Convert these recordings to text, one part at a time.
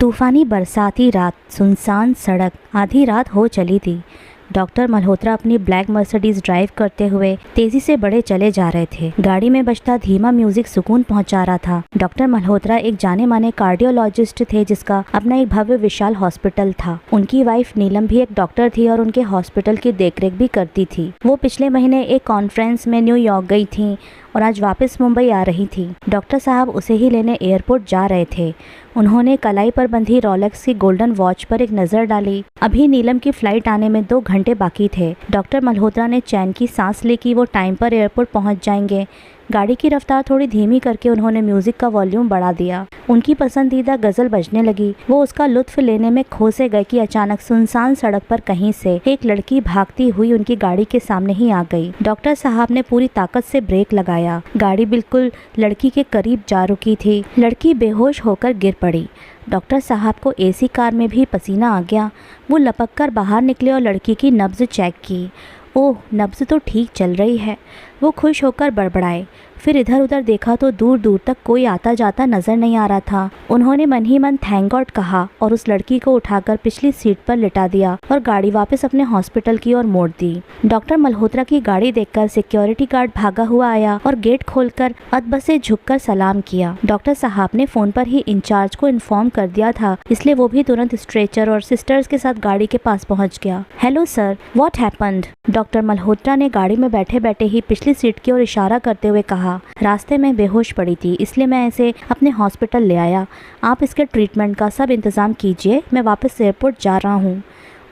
तूफानी बरसाती रात, सुनसान सड़क, आधी रात हो चली थी। डॉक्टर मल्होत्रा अपनी ब्लैक मर्सिडीज ड्राइव करते हुए तेजी से बढ़े चले जा रहे थे। गाड़ी में बजता धीमा म्यूजिक सुकून पहुंचा रहा था। डॉक्टर मल्होत्रा एक जाने माने कार्डियोलॉजिस्ट थे जिसका अपना एक भव्य विशाल हॉस्पिटल था। उनकी वाइफ नीलम भी एक डॉक्टर थी और उनके हॉस्पिटल की देखरेख भी करती थी। वो पिछले महीने एक कॉन्फ्रेंस में न्यूयॉर्क गई थी और आज वापस मुंबई आ रही थी। डॉक्टर साहब उसे ही लेने एयरपोर्ट जा रहे थे। उन्होंने कलाई पर बंधी रोलेक्स की गोल्डन वॉच पर एक नज़र डाली। अभी नीलम की फ्लाइट आने में 2 घंटे बाकी थे। डॉक्टर मल्होत्रा ने चैन की सांस ली कि वो टाइम पर एयरपोर्ट पहुंच जाएंगे। गाड़ी की रफ्तार थोड़ी धीमी करके उन्होंने म्यूजिक का वॉल्यूम बढ़ा दिया। उनकी पसंदीदा गज़ल बजने लगी। वो उसका लुत्फ लेने में खो से गए कि अचानक सुनसान सड़क पर कहीं से एक लड़की भागती हुई उनकी गाड़ी के सामने ही आ गई। डॉक्टर साहब ने पूरी ताकत से ब्रेक लगाया। गाड़ी बिल्कुल लड़की के करीब जा रुकी थी। लड़की बेहोश होकर गिर पड़ी। डॉक्टर साहब को एसी कार में भी पसीना आ गया। वो लपक कर बाहर निकले और लड़की की नब्ज़ चेक की। ओह, नब्ज़ तो ठीक चल रही है। वो खुश होकर बड़बड़ाए। फिर इधर उधर देखा तो दूर दूर तक कोई आता जाता नजर नहीं आ रहा था। उन्होंने मन ही मन थैंक गॉड कहा और उस लड़की को उठाकर पिछली सीट पर लिटा दिया और गाड़ी वापस अपने हॉस्पिटल की ओर मोड़ दी। डॉक्टर मल्होत्रा की गाड़ी देखकर सिक्योरिटी गार्ड भागा हुआ आया और गेट खोलकर अदबसे झुककर सलाम किया। डॉक्टर साहब ने फोन पर ही इंचार्ज को इन्फॉर्म कर दिया था, इसलिए वो भी तुरंत स्ट्रेचर और सिस्टर्स के साथ गाड़ी के पास पहुंच गया। Hello sir, what happened? Doctor Malhotra ने गाड़ी में बैठे बैठे ही पिछली सीट की ओर इशारा करते हुए कहा, रास्ते में बेहोश पड़ी थी, इसलिए मैं इसे अपने हॉस्पिटल ले आया। आप इसके ट्रीटमेंट का सब इंतज़ाम कीजिए, मैं वापस एयरपोर्ट जा रहा हूँ।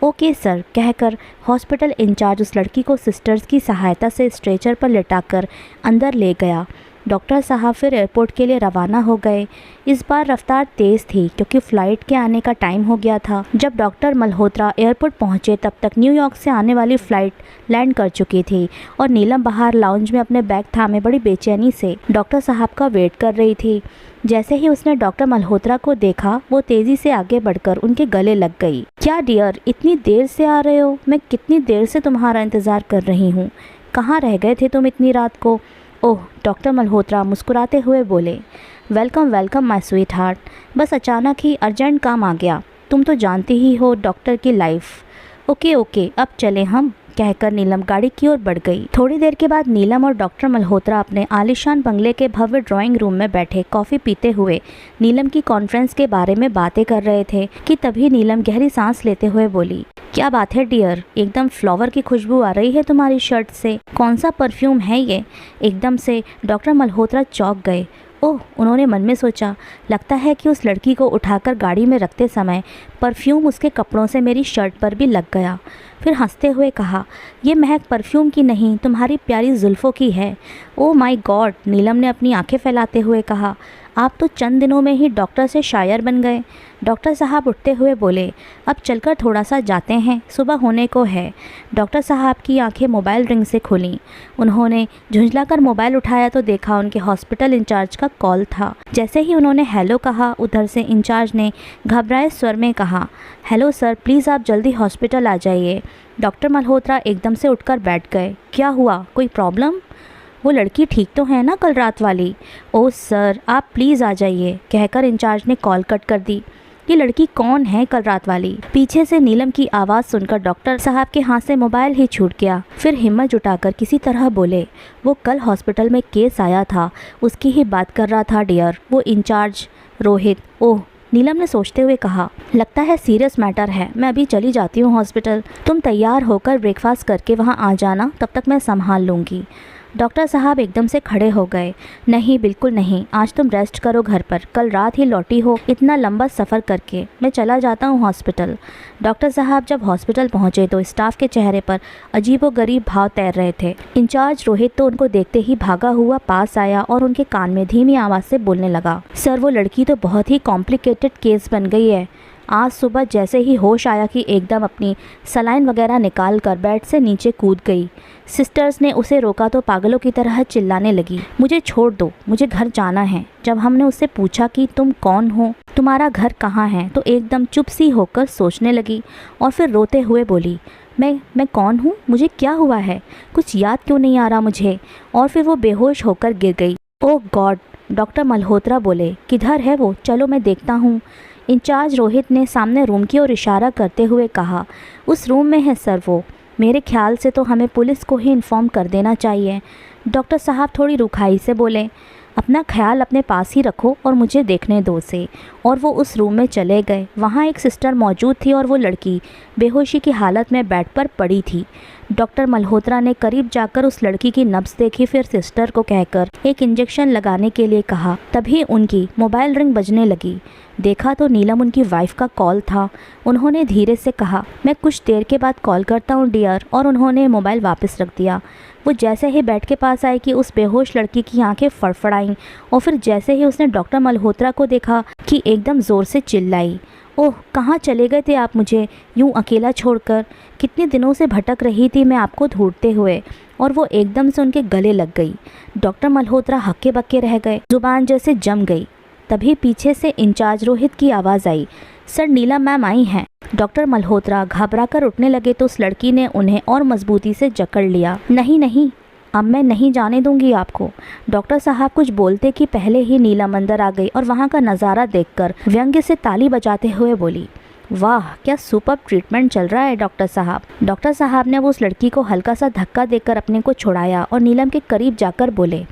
ओके सर, कहकर हॉस्पिटल इंचार्ज उस लड़की को सिस्टर्स की सहायता से स्ट्रेचर पर लिटाकर अंदर ले गया। डॉक्टर साहब फिर एयरपोर्ट के लिए रवाना हो गए। इस बार रफ्तार तेज़ थी क्योंकि फ़्लाइट के आने का टाइम हो गया था। जब डॉक्टर मल्होत्रा एयरपोर्ट पहुंचे तब तक न्यूयॉर्क से आने वाली फ़्लाइट लैंड कर चुकी थी और नीलम बाहर लाउंज में अपने बैग थामे बड़ी बेचैनी से डॉक्टर साहब का वेट कर रही थी। जैसे ही उसने डॉक्टर मल्होत्रा को देखा, वो तेज़ी से आगे बढ़कर उनके गले लग गई। क्या डियर, इतनी देर से आ रहे हो? मैं कितनी देर से तुम्हारा इंतज़ार कर रही हूँ। कहाँ रह गए थे तुम इतनी रात को? ओह, डॉक्टर मल्होत्रा मुस्कुराते हुए बोले, welcome welcome my sweet heart. बस अचानक ही अर्जेंट काम आ गया। तुम तो जानती ही हो डॉक्टर की लाइफ। ओके ओके, अब चलें हम, कहकर नीलम गाड़ी की ओर बढ़ गई। थोड़ी देर के बाद नीलम और डॉक्टर मल्होत्रा अपने आलीशान बंगले के भव्य ड्राइंग रूम में बैठे कॉफ़ी पीते हुए नीलम की कॉन्फ्रेंस के बारे में बातें कर रहे थे कि तभी नीलम गहरी सांस लेते हुए बोली, क्या बात है डियर, एकदम फ्लावर की खुशबू आ रही है तुम्हारी शर्ट से। कौन सा परफ्यूम है ये? एकदम से डॉक्टर मल्होत्रा चौंक गए। ओह, उन्होंने मन में सोचा, लगता है कि उस लड़की को उठाकर गाड़ी में रखते समय परफ्यूम उसके कपड़ों से मेरी शर्ट पर भी लग गया। फिर हंसते हुए कहा, ये महक परफ्यूम की नहीं, तुम्हारी प्यारी जुल्फ़ों की है। ओह माय गॉड, नीलम ने अपनी आंखें फैलाते हुए कहा, आप तो चंद दिनों में ही डॉक्टर से शायर बन गए। डॉक्टर साहब उठते हुए बोले, अब चलकर थोड़ा सा जाते हैं, सुबह होने को है। डॉक्टर साहब की आंखें मोबाइल रिंग से खुलीं। उन्होंने झुंझलाकर मोबाइल उठाया तो देखा उनके हॉस्पिटल इंचार्ज का कॉल था। जैसे ही उन्होंने हेलो कहा, उधर से इंचार्ज ने घबराए स्वर में कहा, हेलो सर, प्लीज़ आप जल्दी हॉस्पिटल आ जाइए। डॉक्टर मल्होत्रा एकदम से उठकर बैठ गए। क्या हुआ, कोई प्रॉब्लम? वो लड़की ठीक तो है ना, कल रात वाली? ओह सर, आप प्लीज़ आ जाइए, कहकर इंचार्ज ने कॉल कट कर दी। ये लड़की कौन है कल रात वाली? पीछे से नीलम की आवाज़ सुनकर डॉक्टर साहब के हाथ से मोबाइल ही छूट गया। फिर हिम्मत जुटाकर किसी तरह बोले, वो कल हॉस्पिटल में केस आया था, उसकी ही बात कर रहा था डियर, वो इंचार्ज रोहित। ओह, नीलम ने सोचते हुए कहा, लगता है सीरियस मैटर है, मैं अभी चली जाती हूँ हॉस्पिटल। तुम तैयार होकर ब्रेकफास्ट करके वहाँ आ जाना, तब तक मैं संभाल लूँगी। डॉक्टर साहब एकदम से खड़े हो गए। नहीं, बिल्कुल नहीं, आज तुम रेस्ट करो घर पर, कल रात ही लौटी हो इतना लंबा सफ़र करके, मैं चला जाता हूँ हॉस्पिटल। डॉक्टर साहब जब हॉस्पिटल पहुँचे तो स्टाफ के चेहरे पर अजीबोगरीब भाव तैर रहे थे। इंचार्ज रोहित तो उनको देखते ही भागा हुआ पास आया और उनके कान में धीमी आवाज़ से बोलने लगा, सर वो लड़की तो बहुत ही कॉम्प्लिकेटेड केस बन गई है। आज सुबह जैसे ही होश आया कि एकदम अपनी सलाइन वगैरह निकाल कर बेड से नीचे कूद गई। सिस्टर्स ने उसे रोका तो पागलों की तरह चिल्लाने लगी, मुझे छोड़ दो, मुझे घर जाना है। जब हमने उससे पूछा कि तुम कौन हो, तुम्हारा घर कहाँ है, तो एकदम चुप सी होकर सोचने लगी और फिर रोते हुए बोली, मैं कौन हूँ, मुझे क्या हुआ है, कुछ याद क्यों नहीं आ रहा मुझे। और फिर वो बेहोश होकर गिर गई। ओह गॉड, डॉक्टर मल्होत्रा बोले, किधर है वो, चलो मैं देखता हूँ। इंचार्ज रोहित ने सामने रूम की ओर इशारा करते हुए कहा, उस रूम में है सर वो। मेरे ख्याल से तो हमें पुलिस को ही इन्फॉर्म कर देना चाहिए। डॉक्टर साहब थोड़ी रुखाई से बोले, अपना ख्याल अपने पास ही रखो और मुझे देखने दो से। और वो उस रूम में चले गए। वहाँ एक सिस्टर मौजूद थी और वो लड़की बेहोशी की हालत में बेड पर पड़ी थी। डॉक्टर मल्होत्रा ने करीब जाकर उस लड़की की नब्ज़ देखी, फिर सिस्टर को कहकर एक इंजेक्शन लगाने के लिए कहा। तभी उनकी मोबाइल रिंग बजने लगी। देखा तो नीलम उनकी वाइफ का कॉल था। उन्होंने धीरे से कहा, मैं कुछ देर के बाद कॉल करता हूँ डियर, और उन्होंने मोबाइल वापस रख दिया। वो जैसे ही बेड के पास आई कि उस बेहोश लड़की की आंखें फड़फड़ाईं, और फिर जैसे ही उसने डॉक्टर मल्होत्रा को देखा कि एकदम ज़ोर से चिल्लाई, ओह कहाँ चले गए थे आप मुझे यूं अकेला छोड़कर? कितने दिनों से भटक रही थी मैं आपको ढूंढते हुए। और वो एकदम से उनके गले लग गई। डॉक्टर मल्होत्रा हक्के बक्के रह गए, जुबान जैसे जम गई। तभी पीछे से इंचार्ज रोहित की आवाज़ आई, सर नीलम मैम आई हैं। डॉक्टर मल्होत्रा घबरा कर उठने लगे तो उस लड़की ने उन्हें और मजबूती से जकड़ लिया। नहीं नहीं, अब मैं नहीं जाने दूंगी आपको। डॉक्टर साहब कुछ बोलते कि पहले ही नीलम अंदर आ गई और वहाँ का नज़ारा देखकर व्यंग्य से ताली बजाते हुए बोली, वाह क्या सुपर ट्रीटमेंट चल रहा है डॉक्टर साहब। डॉक्टर साहब ने वो उस लड़की को हल्का सा धक्का देकर अपने को छुड़ाया और नीलम के करीब जाकर बोले,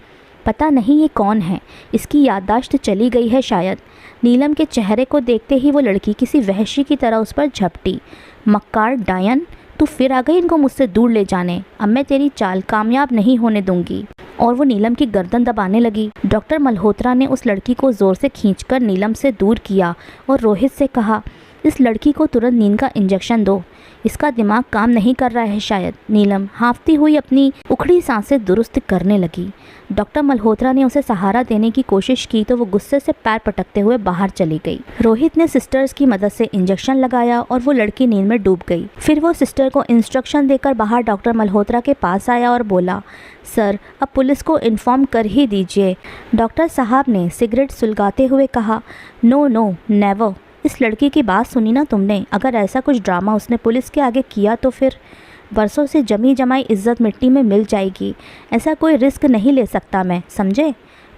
पता नहीं ये कौन है, इसकी याददाश्त चली गई है शायद। नीलम के चेहरे को देखते ही वो लड़की किसी वहशी की तरह उस पर झपटी। मक्कार डायन, तू फिर आ गई इनको मुझसे दूर ले जाने। अब मैं तेरी चाल कामयाब नहीं होने दूंगी। और वो नीलम की गर्दन दबाने लगी। डॉक्टर मल्होत्रा ने उस लड़की को ज़ोर से खींचकर नीलम से दूर किया और रोहित से कहा, इस लड़की को तुरंत नींद का इंजेक्शन दो, इसका दिमाग काम नहीं कर रहा है शायद। नीलम हांफती हुई अपनी उखड़ी सांसें दुरुस्त करने लगी। डॉक्टर मल्होत्रा ने उसे सहारा देने की कोशिश की तो वो गुस्से से पैर पटकते हुए बाहर चली गई। रोहित ने सिस्टर्स की मदद से इंजेक्शन लगाया और वो लड़की नींद में डूब गई। फिर वो सिस्टर को इंस्ट्रक्शन देकर बाहर डॉक्टर मल्होत्रा के पास आया और बोला, सर अब पुलिस को इन्फॉर्म कर ही दीजिए। डॉक्टर साहब ने सिगरेट सुलगाते हुए कहा, नो नो नेवर। इस लड़की की बात सुनी ना तुमने? अगर ऐसा कुछ ड्रामा उसने पुलिस के आगे किया तो फिर बरसों से जमी जमाई इज्जत मिट्टी में मिल जाएगी। ऐसा कोई रिस्क नहीं ले सकता मैं, समझे?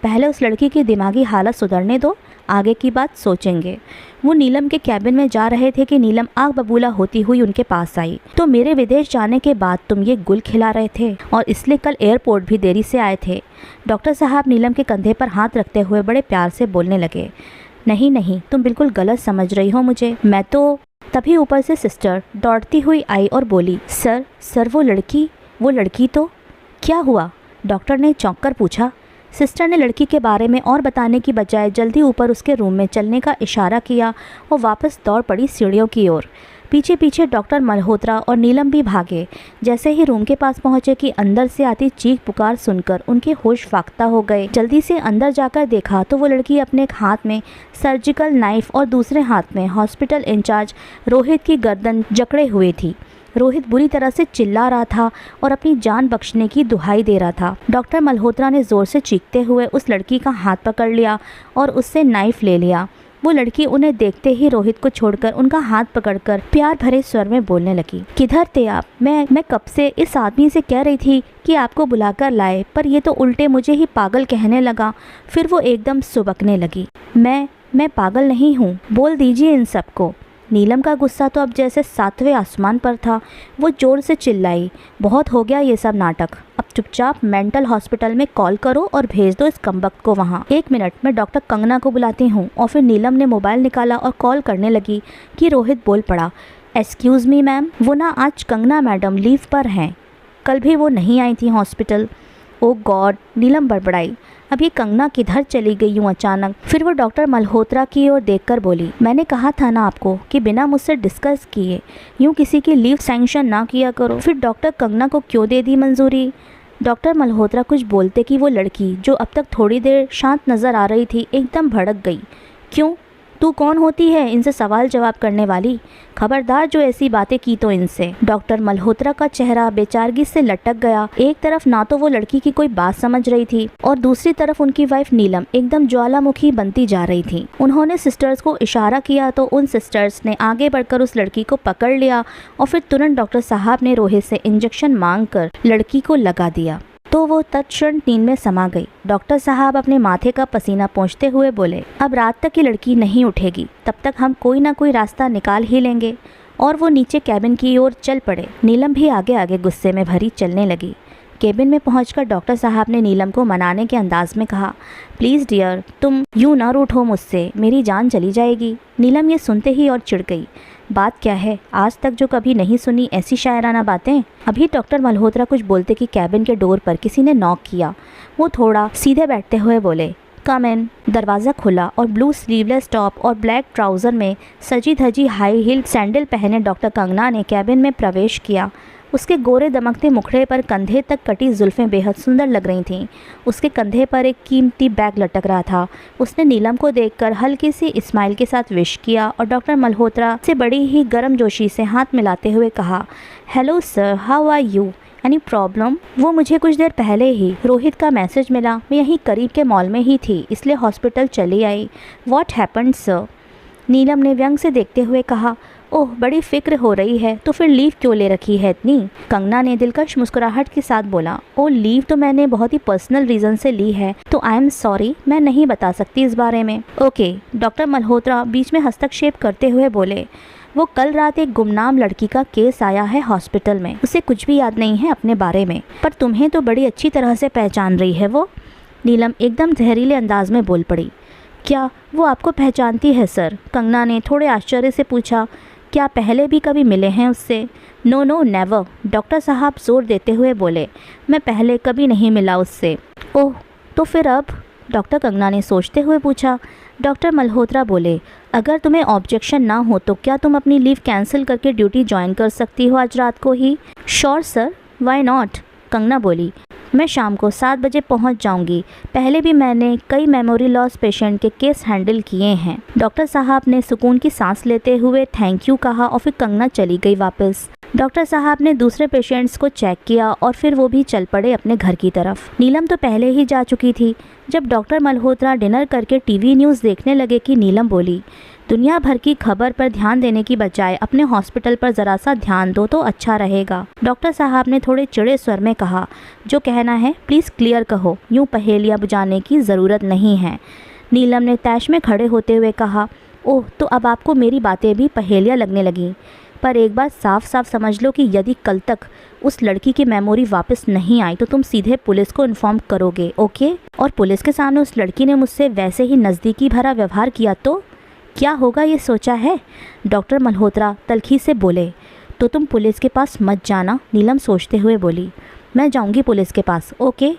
पहले उस लड़की की दिमागी हालत सुधरने दो, आगे की बात सोचेंगे। वो नीलम के कैबिन में जा रहे थे कि नीलम आग बबूला होती हुई उनके पास आई। तो मेरे विदेश जाने के बाद तुम ये गुल खिला रहे थे और इसलिए कल एयरपोर्ट भी देरी से आए थे। डॉक्टर साहब नीलम के कंधे पर हाथ रखते हुए बड़े प्यार से बोलने लगे, नहीं नहीं, तुम बिल्कुल गलत समझ रही हो मुझे। मैं तो तभी ऊपर से सिस्टर दौड़ती हुई आई और बोली, सर वो लड़की तो क्या हुआ? डॉक्टर ने चौंक कर पूछा। सिस्टर ने लड़की के बारे में और बताने की बजाय जल्दी ऊपर उसके रूम में चलने का इशारा किया और वापस दौड़ पड़ी सीढ़ियों की ओर। पीछे पीछे डॉक्टर मल्होत्रा और नीलम भी भागे। जैसे ही रूम के पास पहुंचे कि अंदर से आती चीख पुकार सुनकर उनके होश फाख्ता हो गए। जल्दी से अंदर जाकर देखा तो वो लड़की अपने एक हाथ में सर्जिकल नाइफ और दूसरे हाथ में हॉस्पिटल इंचार्ज रोहित की गर्दन जकड़े हुए थी। रोहित बुरी तरह से चिल्ला रहा था और अपनी जान बख्शने की दुहाई दे रहा था। डॉक्टर मल्होत्रा ने ज़ोर से चीखते हुए उस लड़की का हाथ पकड़ लिया और उससे नाइफ ले लिया। वो लड़की उन्हें देखते ही रोहित को छोड़कर उनका हाथ पकड़कर प्यार भरे स्वर में बोलने लगी, किधर थे आप? मैं कब से इस आदमी से कह रही थी कि आपको बुलाकर लाए, पर ये तो उल्टे मुझे ही पागल कहने लगा। फिर वो एकदम सुबकने लगी, मैं पागल नहीं हूँ, बोल दीजिए इन सबको। नीलम का गुस्सा तो अब जैसे 7वें आसमान पर था। वो जोर से चिल्लाई, बहुत हो गया ये सब नाटक, अब चुपचाप मेंटल हॉस्पिटल में कॉल करो और भेज दो इस कमबख्त को वहाँ। 1 मिनट, मैं डॉक्टर कंगना को बुलाती हूँ। और फिर नीलम ने मोबाइल निकाला और कॉल करने लगी कि रोहित बोल पड़ा, एक्सक्यूज़ मी मैम, वो ना आज कंगना मैडम लीव पर हैं, कल भी वो नहीं आई थी हॉस्पिटल। ओ गॉड, नीलम बड़बड़ाई, अब ये कंगना किधर चली गई यूँ अचानक? फिर वो डॉक्टर मल्होत्रा की ओर देखकर बोली, मैंने कहा था ना आपको कि बिना मुझसे डिस्कस किए यूँ किसी की लीव सैंक्शन ना किया करो। फिर डॉक्टर कंगना को क्यों दे दी मंजूरी? डॉक्टर मल्होत्रा कुछ बोलते कि वो लड़की जो अब तक थोड़ी देर शांत नज़र आ रही थी एकदम भड़क गई। क्यों? तू कौन होती है इनसे सवाल जवाब करने वाली? खबरदार जो ऐसी बातें की तो इनसे। डॉक्टर मल्होत्रा का चेहरा बेचारगी से लटक गया। एक तरफ ना तो वो लड़की की कोई बात समझ रही थी और दूसरी तरफ उनकी वाइफ नीलम एकदम ज्वालामुखी बनती जा रही थी। उन्होंने सिस्टर्स को इशारा किया तो उन सिस्टर्स ने आगे बढ़कर उस लड़की को पकड़ लिया और फिर तुरंत डॉक्टर साहब ने रोहित से इंजेक्शन मांग कर लड़की को लगा दिया। तो वो तत्क्षण नींद में समा गई। डॉक्टर साहब अपने माथे का पसीना पोंछते हुए बोले, अब रात तक ये लड़की नहीं उठेगी, तब तक हम कोई ना कोई रास्ता निकाल ही लेंगे। और वो नीचे कैबिन की ओर चल पड़े। नीलम भी आगे आगे गुस्से में भरी चलने लगी। केबिन में पहुंचकर डॉक्टर साहब ने नीलम को मनाने के अंदाज में कहा, प्लीज़ डियर, तुम यूँ ना रूठो मुझसे, मेरी जान चली जाएगी। नीलम ये सुनते ही और चिढ़ गई। बात क्या है, आज तक जो कभी नहीं सुनी ऐसी शायराना बातें। अभी डॉक्टर मल्होत्रा कुछ बोलते कि कैबिन के डोर पर किसी ने नॉक किया। वो थोड़ा सीधे बैठते हुए बोले, कम इन। दरवाज़ा खुला और ब्लू स्लीवलेस टॉप और ब्लैक ट्राउज़र में सजी धजी हाई हील सैंडल पहने डॉक्टर कंगना ने कैबिन में प्रवेश किया। उसके गोरे दमकते मुखड़े पर कंधे तक कटी जुल्फ़ें बेहद सुंदर लग रही थीं। उसके कंधे पर एक कीमती बैग लटक रहा था। उसने नीलम को देखकर हल्की सी स्माइल के साथ विश किया और डॉक्टर मल्होत्रा से बड़ी ही गर्मजोशी से हाथ मिलाते हुए कहा, hello sir, how are you, any problem? वो मुझे कुछ देर पहले ही रोहित का मैसेज मिला, मैं यहीं करीब के मॉल में ही थी, इसलिए हॉस्पिटल चली आई। What happened sir? नीलम ने व्यंग से देखते हुए कहा, ओह बड़ी फिक्र हो रही है, तो फिर लीव क्यों ले रखी है इतनी? कंगना ने दिलकश मुस्कुराहट के साथ बोला, ओ लीव तो मैंने बहुत ही पर्सनल रीज़न से ली है, तो आई एम सॉरी, मैं नहीं बता सकती इस बारे में। ओके, डॉक्टर मल्होत्रा बीच में हस्तक्षेप करते हुए बोले, वो कल रात एक गुमनाम लड़की का केस आया है हॉस्पिटल में, उसे कुछ भी याद नहीं है अपने बारे में, पर तुम्हें तो बड़ी अच्छी तरह से पहचान रही है वो। नीलम एकदम जहरीले अंदाज में बोल पड़ी, क्या वो आपको पहचानती है सर? कंगना ने थोड़े आश्चर्य से पूछा, क्या पहले भी कभी मिले हैं उससे? नो नो नेवर, डॉक्टर साहब जोर देते हुए बोले, मैं पहले कभी नहीं मिला उससे। ओह, तो फिर अब? डॉक्टर कंगना ने सोचते हुए पूछा। डॉक्टर मल्होत्रा बोले, अगर तुम्हें ऑब्जेक्शन ना हो तो क्या तुम अपनी लीव कैंसिल करके ड्यूटी ज्वाइन कर सकती हो आज रात को ही? Sure sir, why not? Kangana बोली, मैं शाम को 7 बजे पहुंच जाऊंगी। पहले भी मैंने कई मेमोरी लॉस पेशेंट के केस हैंडल किए हैं। डॉक्टर साहब ने सुकून की सांस लेते हुए थैंक यू कहा और फिर कंगना चली गई वापस। डॉक्टर साहब ने दूसरे पेशेंट्स को चेक किया और फिर वो भी चल पड़े अपने घर की तरफ। नीलम तो पहले ही जा चुकी थी। जब डॉक्टर मल्होत्रा डिनर करके टीवी न्यूज़ देखने लगे कि नीलम बोली, दुनिया भर की खबर पर ध्यान देने की बजाय अपने हॉस्पिटल पर ज़रा सा ध्यान दो तो अच्छा रहेगा। डॉक्टर साहब ने थोड़े चिड़े स्वर में कहा, जो कहना है प्लीज़ क्लियर कहो, यूँ पहेलियाँ बुझाने की ज़रूरत नहीं है। नीलम ने तैश में खड़े होते हुए कहा, ओह, तो अब आपको मेरी बातें भी पहेलियाँ लगने लगीं। पर एक बात साफ साफ समझ लो कि यदि कल तक उस लड़की की मेमोरी वापस नहीं आई तो तुम सीधे पुलिस को इन्फॉर्म करोगे, ओके? और पुलिस के सामने उस लड़की ने मुझसे वैसे ही नज़दीकी भरा व्यवहार किया तो क्या होगा ये सोचा है? डॉक्टर मल्होत्रा तल्खी से बोले, तो तुम पुलिस के पास मत जाना। नीलम सोचते हुए बोली, मैं जाऊंगी पुलिस के पास, ओके?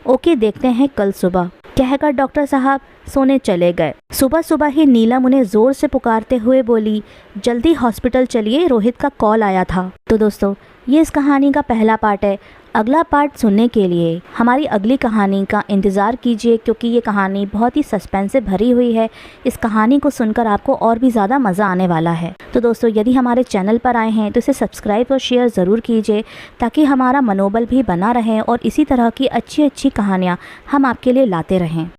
ओके, देखते हैं कल सुबह, कहकर डॉक्टर साहब सोने चले गए। सुबह सुबह ही नीलम उन्हें ज़ोर से पुकारते हुए बोली, जल्दी हॉस्पिटल चलिए, रोहित का कॉल आया था। तो दोस्तों, ये इस कहानी का पहला पार्ट है। अगला पार्ट सुनने के लिए हमारी अगली कहानी का इंतज़ार कीजिए, क्योंकि ये कहानी बहुत ही सस्पेंस से भरी हुई है। इस कहानी को सुनकर आपको और भी ज़्यादा मज़ा आने वाला है। तो दोस्तों, यदि हमारे चैनल पर आए हैं तो इसे सब्सक्राइब और शेयर ज़रूर कीजिए, ताकि हमारा मनोबल भी बना रहे और इसी तरह की अच्छी अच्छी कहानियाँ हम आपके लिए लाते रहें।